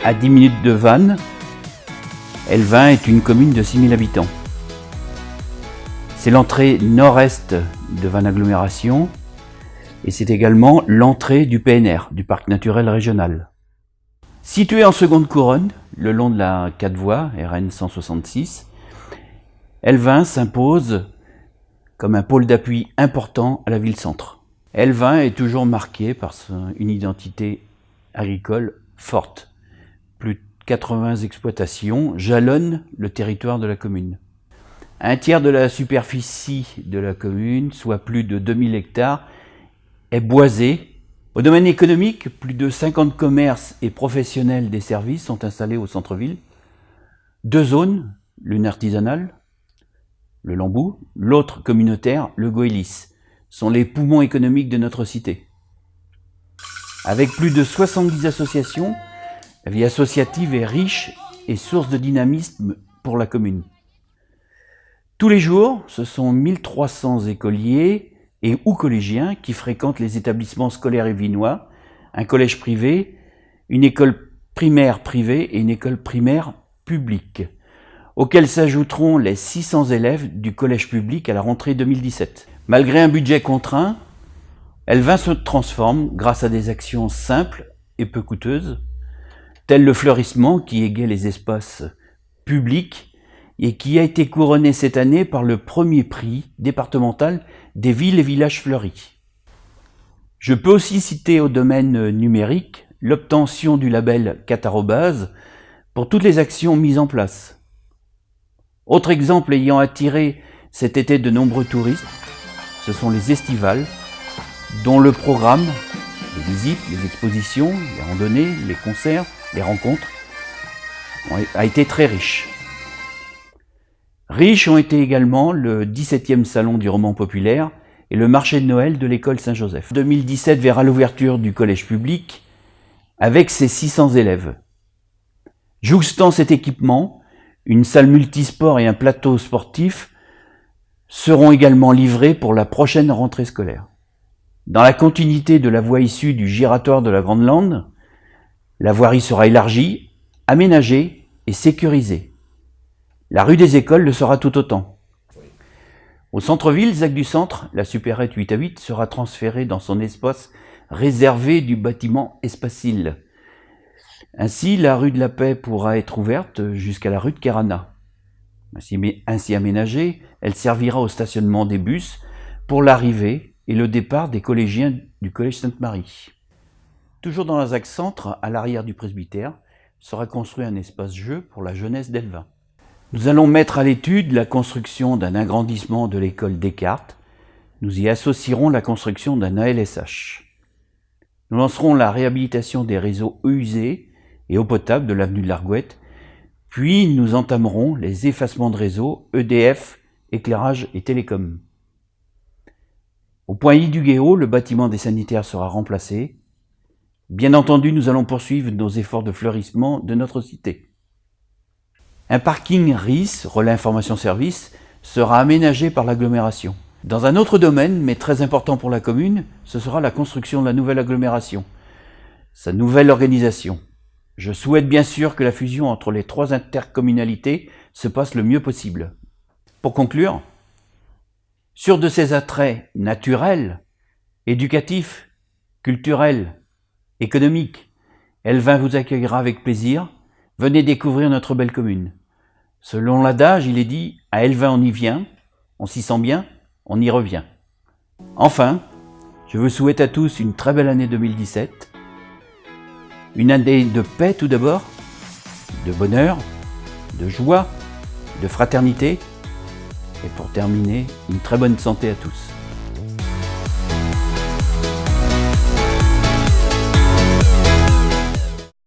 À 10 minutes de Vannes, Elvin est une commune de 6000 habitants. C'est l'entrée nord-est de Vannes Agglomération et c'est également l'entrée du PNR, du Parc Naturel Régional. Situé en seconde couronne, le long de la 4 voies RN 166, Elvin s'impose comme un pôle d'appui important à la ville-centre. Elvin est toujours marqué par une identité agricole forte. Plus de 80 exploitations jalonnent le territoire de la commune. Un tiers de la superficie de la commune, soit plus de 2000 hectares, est boisée. Au domaine économique, plus de 50 commerces et professionnels des services sont installés au centre-ville. 2 zones, l'une artisanale, le Lambou, l'autre communautaire, le Goélis, sont les poumons économiques de notre cité. Avec plus de 70 associations, la vie associative est riche et source de dynamisme pour la commune. Tous les jours, ce sont 1300 écoliers et ou collégiens qui fréquentent les établissements scolaires évinois, un collège privé, une école primaire privée et une école primaire publique, auxquels s'ajouteront les 600 élèves du collège public à la rentrée 2017. Malgré un budget contraint, Elvin se transforme grâce à des actions simples et peu coûteuses, telles le fleurissement qui égaye les espaces publics et qui a été couronné cette année par le premier prix départemental des villes et villages fleuris. Je peux aussi citer au domaine numérique l'obtention du label 4@ pour toutes les actions mises en place. Autre exemple ayant attiré cet été de nombreux touristes, ce sont les estivales, dont le programme, les visites, les expositions, les randonnées, les concerts, les rencontres, a été très riche. Riches ont été également le 17e salon du roman populaire et le marché de Noël de l'école Saint-Joseph. 2017 verra l'ouverture du collège public avec ses 600 élèves. Jouxtant cet équipement, une salle multisport et un plateau sportif seront également livrés pour la prochaine rentrée scolaire. Dans la continuité de la voie issue du giratoire de la Grande Lande, la voirie sera élargie, aménagée et sécurisée. La rue des Écoles le sera tout autant. Au centre-ville, ZAC du Centre, la supérette 8-8 sera transférée dans son espace réservé du bâtiment Espacil. Ainsi, la rue de la Paix pourra être ouverte jusqu'à la rue de Kerana. Ainsi aménagée, elle servira au stationnement des bus pour l'arrivée et le départ des collégiens du collège Sainte-Marie. Toujours dans la ZAC Centre, à l'arrière du presbytère, sera construit un espace-jeu pour la jeunesse d'Elvin. Nous allons mettre à l'étude la construction d'un agrandissement de l'école Descartes. Nous y associerons la construction d'un ALSH. Nous lancerons la réhabilitation des réseaux eau usée et eau potable de l'avenue de l'Argouette, puis nous entamerons les effacements de réseaux EDF, éclairage et télécom. Au point I du Guéot, le bâtiment des sanitaires sera remplacé. Bien entendu, nous allons poursuivre nos efforts de fleurissement de notre cité. Un parking RIS, relais information service, sera aménagé par l'agglomération. Dans un autre domaine, mais très important pour la commune, ce sera la construction de la nouvelle agglomération, sa nouvelle organisation. Je souhaite bien sûr que la fusion entre les 3 intercommunalités se passe le mieux possible. Pour conclure, sûr de ses attraits naturels, éducatifs, culturels, économiques, Elvin vous accueillera avec plaisir. Venez découvrir notre belle commune. Selon l'adage, il est dit « à Elvin on y vient, on s'y sent bien, on y revient ». Enfin, je vous souhaite à tous une très belle année 2017. Une année de paix tout d'abord, de bonheur, de joie, de fraternité et pour terminer, une très bonne santé à tous.